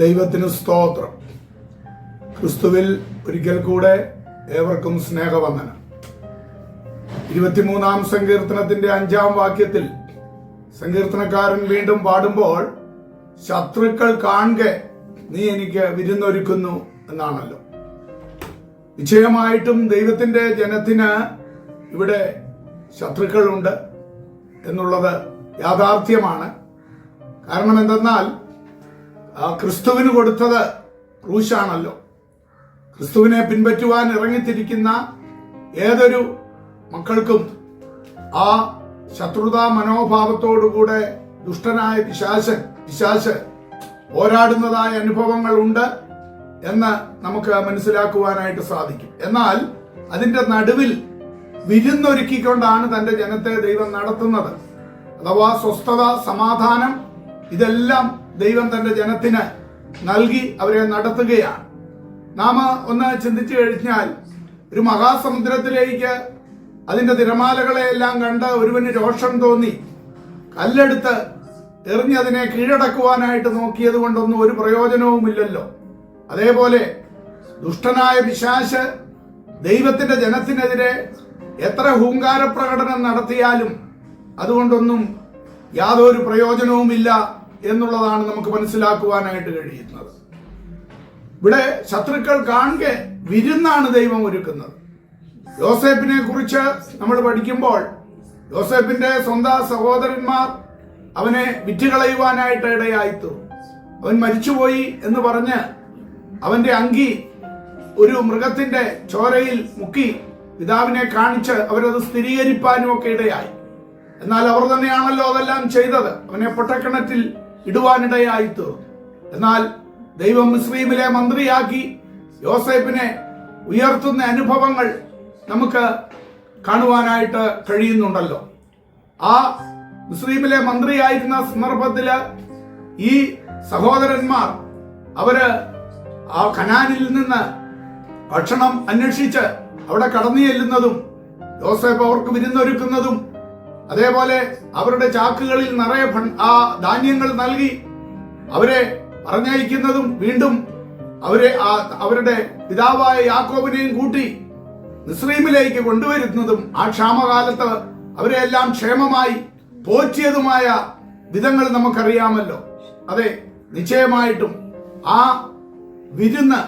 ദൈവത്തിന് സ്തോത്രം. ക്രിസ്തുവിൽ ഒരിക്കൽ കൂടെ ഏവർക്കും സ്നേഹവന്ദനം. 23-ാം സങ്കീർത്തനത്തിന്റെ 5-ാം വാക്യത്തിൽ സങ്കീർത്തനക്കാരൻ വീണ്ടും പാടുമ്പോൾ ശത്രുക്കൾ കാണെ നീ എനിക്ക് വിരുന്നൊരുക്കുന്നു എന്നാണല്ലോ. നിശ്ചയമായിട്ടും ദൈവത്തിന്റെ ജനത്തിന് ഇവിടെ ശത്രുക്കളുണ്ട് എന്നുള്ളത് യാഥാർത്ഥ്യമാണ്. കാരണം എന്തെന്നാൽ ക്രിസ്തുവിന് കൊടുത്തത് ക്രൂശാണല്ലോ. ക്രിസ്തുവിനെ പിൻപറ്റുവാൻ ഇറങ്ങിത്തിരിക്കുന്ന ഏതൊരു മക്കൾക്കും ആ ശത്രുതാ മനോഭാവത്തോടുകൂടെ ദുഷ്ടനായ പിശാച് പോരാടുന്നതായ അനുഭവങ്ങൾ ഉണ്ട് എന്ന് നമുക്ക് മനസ്സിലാക്കുവാനായിട്ട് സാധിക്കും. എന്നാൽ അതിന്റെ നടുവിൽ വിരുന്നൊരുക്കിക്കൊണ്ടാണ് തന്റെ ജനത്തെ ദൈവം നടത്തുന്നത്. അഥവാ സ്വസ്ഥത, സമാധാനം ഇതെല്ലാം ദൈവം തന്റെ ജനത്തിന് നൽകി അവരെ നടത്തുകയാണ്. നാം ഒന്ന് ചിന്തിച്ചു കഴിഞ്ഞാൽ ഒരു മഹാസമുദ്രത്തിലേക്ക് അതിന്റെ തിരമാലകളെയെല്ലാം കണ്ട് ഒരുവന് രോഷം തോന്നി കല്ലെടുത്ത് എറിഞ്ഞതിനെ കീഴടക്കുവാനായിട്ട് നോക്കിയത് കൊണ്ടൊന്നും ഒരു പ്രയോജനവുമില്ലല്ലോ. അതേപോലെ ദുഷ്ടനായ പിശാച് ദൈവത്തിന്റെ ജനത്തിനെതിരെ എത്ര ഹൂങ്കാര പ്രകടനം നടത്തിയാലും അതുകൊണ്ടൊന്നും യാതൊരു പ്രയോജനവുമില്ല എന്നുള്ളതാണ് നമുക്ക് മനസ്സിലാക്കുവാനായിട്ട് കഴിയുന്നത്. ഇവിടെ ശത്രുക്കൾ കാണെ വിരുന്നാണ് ദൈവം ഒരുക്കുന്നത്. യോസേപ്പിനെ കുറിച്ച് നമ്മൾ പഠിക്കുമ്പോൾ യോസേപ്പിന്റെ സ്വന്തം സഹോദരന്മാർ അവനെ വിറ്റുകളയുവാനായിട്ട് ഇടയായിത്തു. അവൻ മരിച്ചുപോയി എന്ന് പറഞ്ഞ് അവന്റെ അങ്കി ഒരു മൃഗത്തിന്റെ ചോരയിൽ മുക്കി പിതാവിനെ കാണിച്ച് അവരത് സ്ഥിരീകരിപ്പാനും ഒക്കെ ഇടയായി. എന്നാൽ അവർ തന്നെയാണല്ലോ അതെല്ലാം ചെയ്തത്. അവനെ പൊട്ടക്കിണറ്റിൽ ഇടുവാനിടയായിത്തു. എന്നാൽ ദൈവം മിസ്രയീമിലെ മന്ത്രിയാക്കി യോസേപ്പിനെ ഉയർത്തുന്ന അനുഭവങ്ങൾ നമുക്ക് കാണുവാനായിട്ട് കഴിയുന്നുണ്ടല്ലോ. ആ മിസ്രയീമിലെ മന്ത്രിയായിരുന്ന സന്ദർഭത്തില് ഈ സഹോദരന്മാർ അവര് ആ കനാനിൽ നിന്ന് ഭക്ഷണം അന്വേഷിച്ച് അവിടെ കടന്നു ചെല്ലുന്നതും യോസേപ്പ് അവർക്ക് വിരുന്നൊരുക്കുന്നതും അതേപോലെ അവരുടെ ചാക്കുകളിൽ നിറയെ ആ ധാന്യങ്ങൾ നൽകി അവരെ പറഞ്ഞയക്കുന്നതും വീണ്ടും അവരുടെ പിതാവായ യാക്കോബിനെയും കൂട്ടി മിസ്രയീമിലേക്ക് കൊണ്ടുവരുന്നതും ആ ക്ഷാമകാലത്ത് അവരെ എല്ലാം ക്ഷേമമായി പോറ്റിയതുമായ വിധങ്ങൾ നമുക്കറിയാമല്ലോ. അതെ, നിശ്ചയമായിട്ടും ആ വിരുന്ന്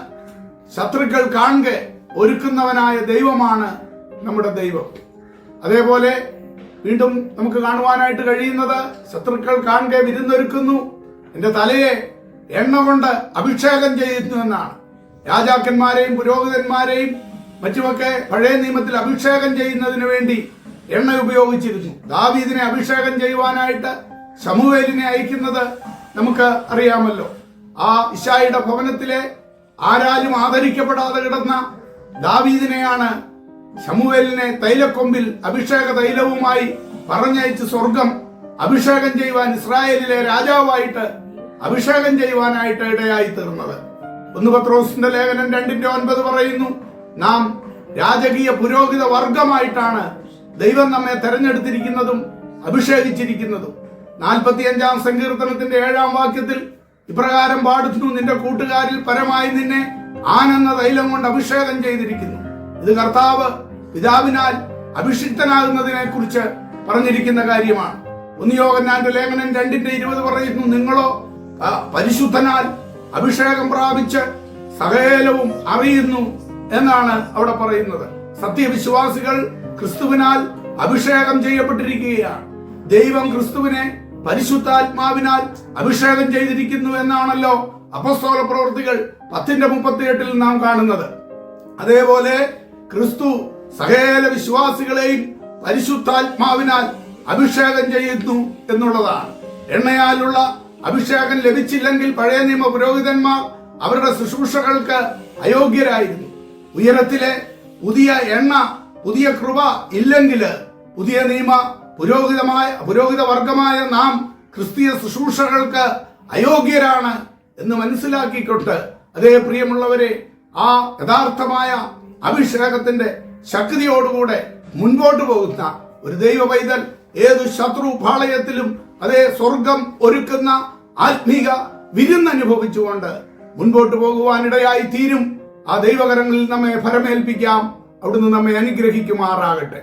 ശത്രുക്കൾ കാണെ ഒരുക്കുന്നവനായ ദൈവമാണ് നമ്മുടെ ദൈവം. അതേപോലെ വീണ്ടും നമുക്ക് കാണുവാനായിട്ട് കഴിയുന്നത് ശത്രുക്കൾ കാണെ വിരുന്നൊരുക്കുന്നു, എന്റെ തലയെ എണ്ണ കൊണ്ട് അഭിഷേകം ചെയ്യുന്നു എന്നാണ്. രാജാക്കന്മാരെയും പുരോഹിതന്മാരെയും മറ്റുമൊക്കെ പഴയ നിയമത്തിൽ അഭിഷേകം ചെയ്യുന്നതിന് വേണ്ടി എണ്ണ ഉപയോഗിച്ചിരുന്നു. ദാവീദിനെ അഭിഷേകം ചെയ്യുവാനായിട്ട് ശമൂവേലിനെ അയക്കുന്നത് നമുക്ക് അറിയാമല്ലോ. ആ ഇശായിയുടെ ഭവനത്തിലെ ആരാലും ആദരിക്കപ്പെടാതെ കിടന്ന ദാവീദിനെയാണ് ശമൂവേലിനെ തൈലക്കൊമ്പിൽ അഭിഷേക തൈലവുമായി പറഞ്ഞയച്ച് സ്വർഗം അഭിഷേകം ചെയ്യുവാൻ, ഇസ്രായേലിലെ രാജാവായിട്ട് അഭിഷേകം ചെയ്യുവാനായിട്ട് ഇടയായി തീർന്നത്. 1 പത്രോസിന്റെ ലേഖനം 2:9 പറയുന്നു, നാം രാജകീയ പുരോഹിത വർഗമായിട്ടാണ് ദൈവം നമ്മെ തെരഞ്ഞെടുത്തിരിക്കുന്നതും അഭിഷേകിച്ചിരിക്കുന്നതും. 45-ാം സങ്കീർത്തനത്തിന്റെ 7-ാം വാക്യത്തിൽ ഇപ്രകാരം പാടുന്നു, നിന്റെ കൂട്ടുകാരിൽ പരമായി നിന്നെ ആനെന്ന തൈലം കൊണ്ട് അഭിഷേകം ചെയ്തിരിക്കുന്നു. ഇത് കർത്താവ് പിതാവിനാൽ അഭിഷിക്തനാകുന്നതിനെ കുറിച്ച് പറഞ്ഞിരിക്കുന്ന കാര്യമാണ്. 1 യോഹന്നാന്റെ ലേഖനം 2:20 പറയുന്നു, നിങ്ങളോ പരിശുദ്ധനാൽ അഭിഷേകം പ്രാപിച്ച് സകലവും അറിയുന്നു എന്നാണ് അവിടെ പറയുന്നത്. സത്യവിശ്വാസികൾ ക്രിസ്തുവിനാൽ അഭിഷേകം ചെയ്യപ്പെട്ടിരിക്കുകയാണ്. ദൈവം ക്രിസ്തുവിനെ പരിശുദ്ധാത്മാവിനാൽ അഭിഷേകം ചെയ്തിരിക്കുന്നു എന്നാണല്ലോ അപ്പോസ്തല പ്രവൃത്തികൾ 10:38 നാം കാണുന്നത്. അതേപോലെ ക്രിസ്തു സകല വിശ്വാസികളെയും പരിശുദ്ധാത്മാവിനാൽ അഭിഷേകം ചെയ്യുന്നു എന്നുള്ളതാണ്. എണ്ണയാലുള്ള അഭിഷേകം ലഭിച്ചില്ലെങ്കിൽ പഴയ നിയമ പുരോഹിതന്മാർ അവരുടെ ശുശ്രൂഷകൾക്ക് അയോഗ്യരായിരുന്നു. ഉയരത്തിലെ പുതിയ എണ്ണ, പുതിയ കൃപ ഇല്ലെങ്കിൽ പുതിയ നിയമ പുരോഹിത വർഗമായ നാം ക്രിസ്തീയ ശുശ്രൂഷകൾക്ക് അയോഗ്യരാണ് എന്ന് മനസ്സിലാക്കിക്കൊണ്ട്, അതേ പ്രിയമുള്ളവരെ, ആ യഥാർത്ഥമായ അഭിഷേകത്തിന്റെ ശക്തിയോടുകൂടെ മുൻപോട്ട് പോകുന്ന ഒരു ദൈവ പൈതൽ ഏതു ശത്രു പാളയത്തിലും അതേ സ്വർഗം ഒരുക്കുന്ന ആത്മീക വിരുന്നനുഭവിച്ചുകൊണ്ട് മുൻപോട്ട് പോകുവാനിടയായി തീരും. ആ ദൈവകരങ്ങളിൽ നമ്മെ ഫലമേൽപ്പിക്കാം. അവിടുന്ന് നമ്മെ അനുഗ്രഹിക്കുമാറാകട്ടെ.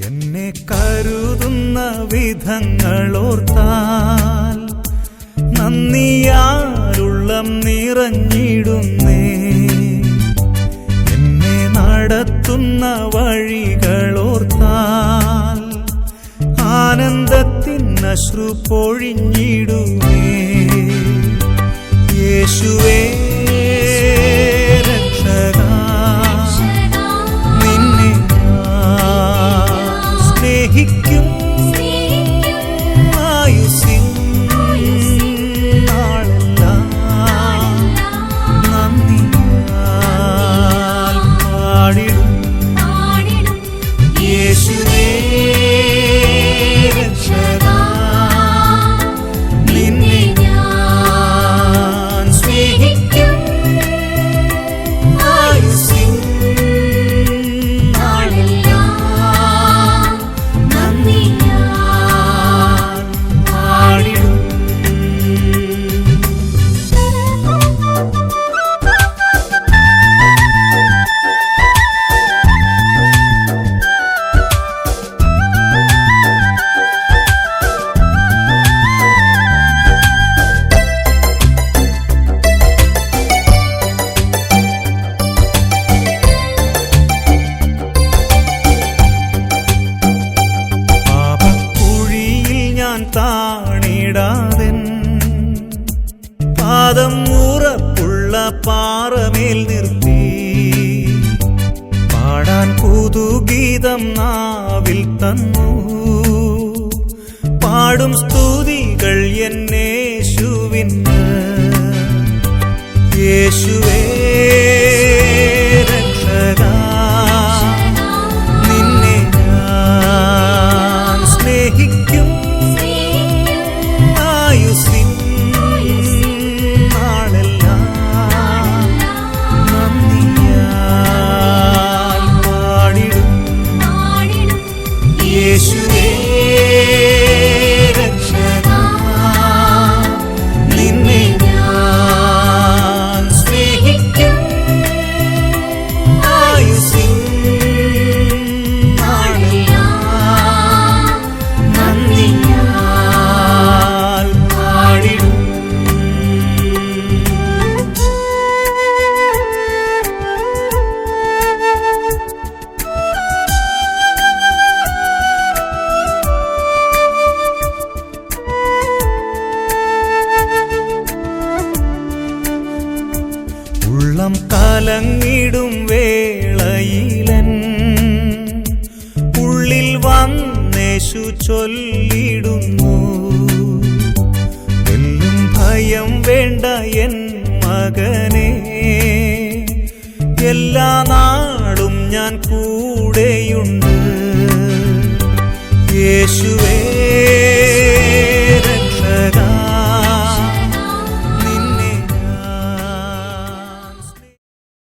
എന്നെ കരുതുന്ന വിധങ്ങളോർത്താൽ നന്ദിയാലുള്ളം നിറഞ്ഞിടുന്നേ. എന്നെ നടത്തുന്ന വഴികളോർത്താൽ ആനന്ദത്തിൻ അശ്രു പൊഴിഞ്ഞിടുമേ. യേശുവേ രക്ഷകാ, നിന്നെ സ്നേഹിക്കും ആയുസ്സിൻ നാളെല്ലാം നന്ദിയാൽ പാടിടും. യേശുവേ രക്ഷകാ, നിന്നെ ഞാൻ സ്നേഹിക്കും ആയുസ്സിൻ നാളെല്ലാം നന്ദിയാൽ പാടിടും. പാപക്കുഴിയിൽ ഞാൻ താണിടാതെ പാദം ഉറപ്പുള്ള പാറമേൽ നിർത്തി പാടാൻ പുതുഗീതം നാവിൽ തന്നു. പാടും സ്തുതികൾ എന്നേശുവിന്. യേശുവേ രക്ഷകാ, നിന്നെ ഞാൻ സ്നേഹിക്കും ആയുസ്സിൻ നാളെല്ലാം നന്ദിയാൽ പാടിടും. യേശുവേ രക്ഷകാ, നിന്നെ ഞാൻ സ്നേഹിക്കും ആയുസ്സിൻ നാളെല്ലാം നന്ദിയാൽ പാടിടും. ഉള്ളം കലങ്ങിടും വേളയിലൻ ഉള്ളിൽ വന്നേശു ചൊല്ലിടുന്നു. എല്ലും ഭയം വേണ്ട എൻ മകനെ, എല്ലാ നാളും ഞാൻ കൂടെയുണ്ട്. യേശുവേ